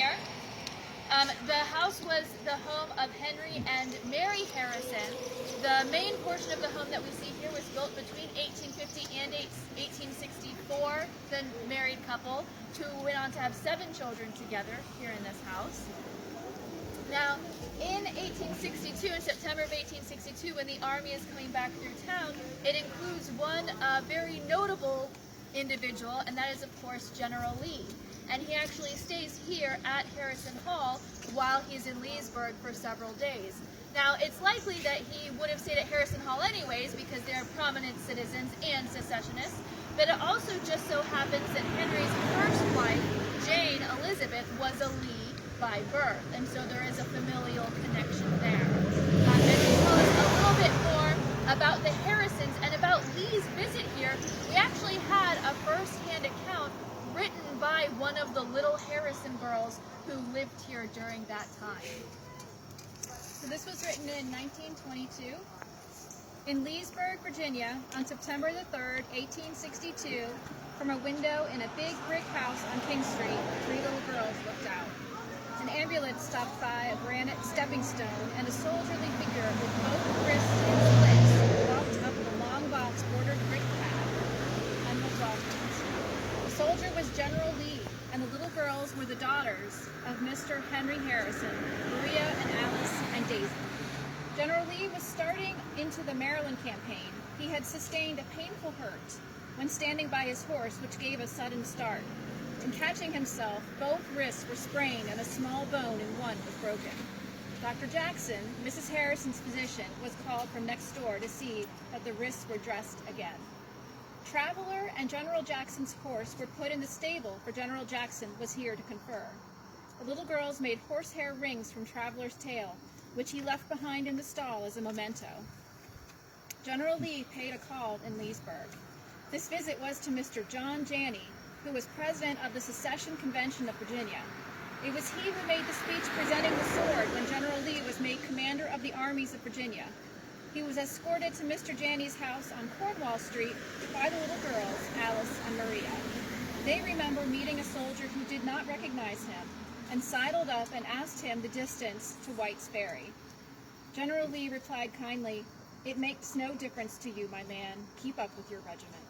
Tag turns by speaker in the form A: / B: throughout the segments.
A: here. The house was the home of Henry and Mary Harrison. The main portion of the home that we see here was built between 1850 and 1864. The married couple, who went on to have 7 children together here in this house. Now, in 1862, in September of 1862, when the Army is coming back through town, it includes one very notable individual, and that is, of course, General Lee. And he actually stays here at Harrison Hall while he's in Leesburg for several days. Now, it's likely that he would have stayed at Harrison Hall anyways because they're prominent citizens and secessionists, but it also just so happens that Henry's first wife, Jane Elizabeth, was a Lee by birth, and so there is a familial connection there. And to tell us a little bit more about the Harrisons and about Lee's visit here, we actually had a first-hand account written by one of the little Harrison girls who lived here during that time. So this was written in 1922. In Leesburg, Virginia, on September the 3rd, 1862, from a window in a big brick house on King Street, 3 little girls looked out. An ambulance stopped by a granite stepping stone, and a soldierly figure with both wrists in slits walked up the long box-bordered brick path and was welcomed. The soldier was General Lee, and the little girls were the daughters of Mr. Henry Harrison, Maria and Alice and Daisy. General Lee was starting into the Maryland campaign. He had sustained a painful hurt when standing by his horse, which gave a sudden start. In catching himself, both wrists were sprained and a small bone in one was broken. Dr. Jackson, Mrs. Harrison's physician, was called from next door to see that the wrists were dressed again. Traveler and General Jackson's horse were put in the stable, for General Jackson was here to confer. The little girls made horsehair rings from Traveler's tail, which he left behind in the stall as a memento. General Lee paid a call in Leesburg. This visit was to Mr. John Janney, who was president of the Secession Convention of Virginia. It was he who made the speech presenting the sword when General Lee was made commander of the armies of Virginia. He was escorted to Mr. Janney's house on Cornwall Street by the little girls, Alice and Maria. They remember meeting a soldier who did not recognize him and sidled up and asked him the distance to White's Ferry. General Lee replied kindly, "It makes no difference to you, my man. Keep up with your regiment."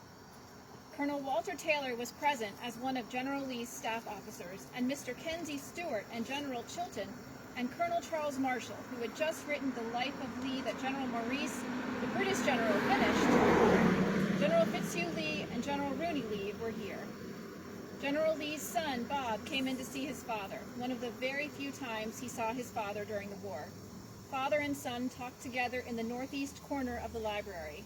A: Colonel Walter Taylor was present as one of General Lee's staff officers, and Mr. Kenzie Stewart and General Chilton and Colonel Charles Marshall, who had just written the life of Lee that General Maurice, the British general, finished. General Fitzhugh Lee and General Rooney Lee were here. General Lee's son, Bob, came in to see his father, one of the very few times he saw his father during the war. Father and son talked together in the northeast corner of the library.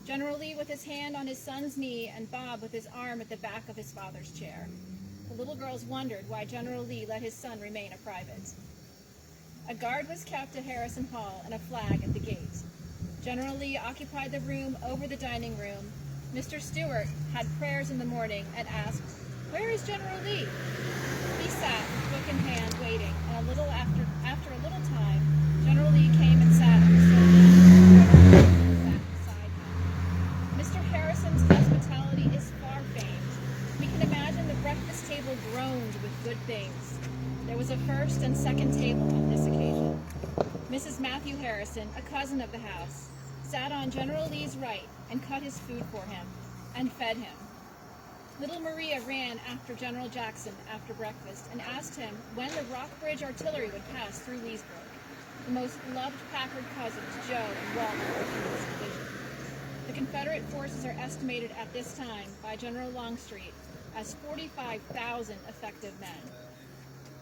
A: General Lee with his hand on his son's knee and Bob with his arm at the back of his father's chair. The little girls wondered why General Lee let his son remain a private. A guard was kept at Harrison Hall and a flag at the gate. General Lee occupied the room over the dining room. Mr. Stewart had prayers in the morning and asked, "Where is General Lee?" He sat, book in hand, waiting, and after a little time, General Lee came and sat on the sofa. Mr. Harrison's hospitality is far famed. We can imagine the breakfast table groaned with good things. There was a first and second table on this occasion. Mrs. Matthew Harrison, a cousin of the house, sat on General Lee's right and cut his food for him and fed him. Little Maria ran after General Jackson after breakfast and asked him when the Rockbridge artillery would pass through Leesburg. The most loved Packard cousins, Joe and Walter, were in this division. The Confederate forces are estimated at this time by General Longstreet as 45,000 effective men.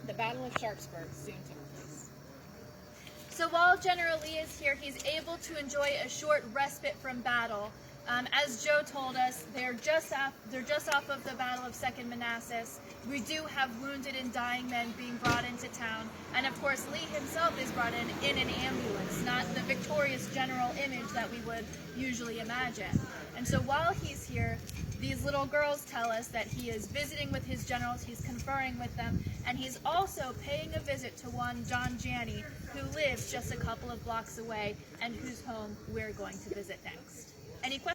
A: The Battle of Sharpsburg soon took place. So while General Lee is here, he's able to enjoy a short respite from battle. As Joe told us, they're just off of the Battle of Second Manassas. We do have wounded and dying men being brought into town, and of course Lee himself is brought in an ambulance, not the victorious general image that we would usually imagine. And so while he's here, these little girls tell us that he is visiting with his generals, he's conferring with them, and he's also paying a visit to one John Janney, who lives just a couple of blocks away and whose home we're going to visit next. Any questions?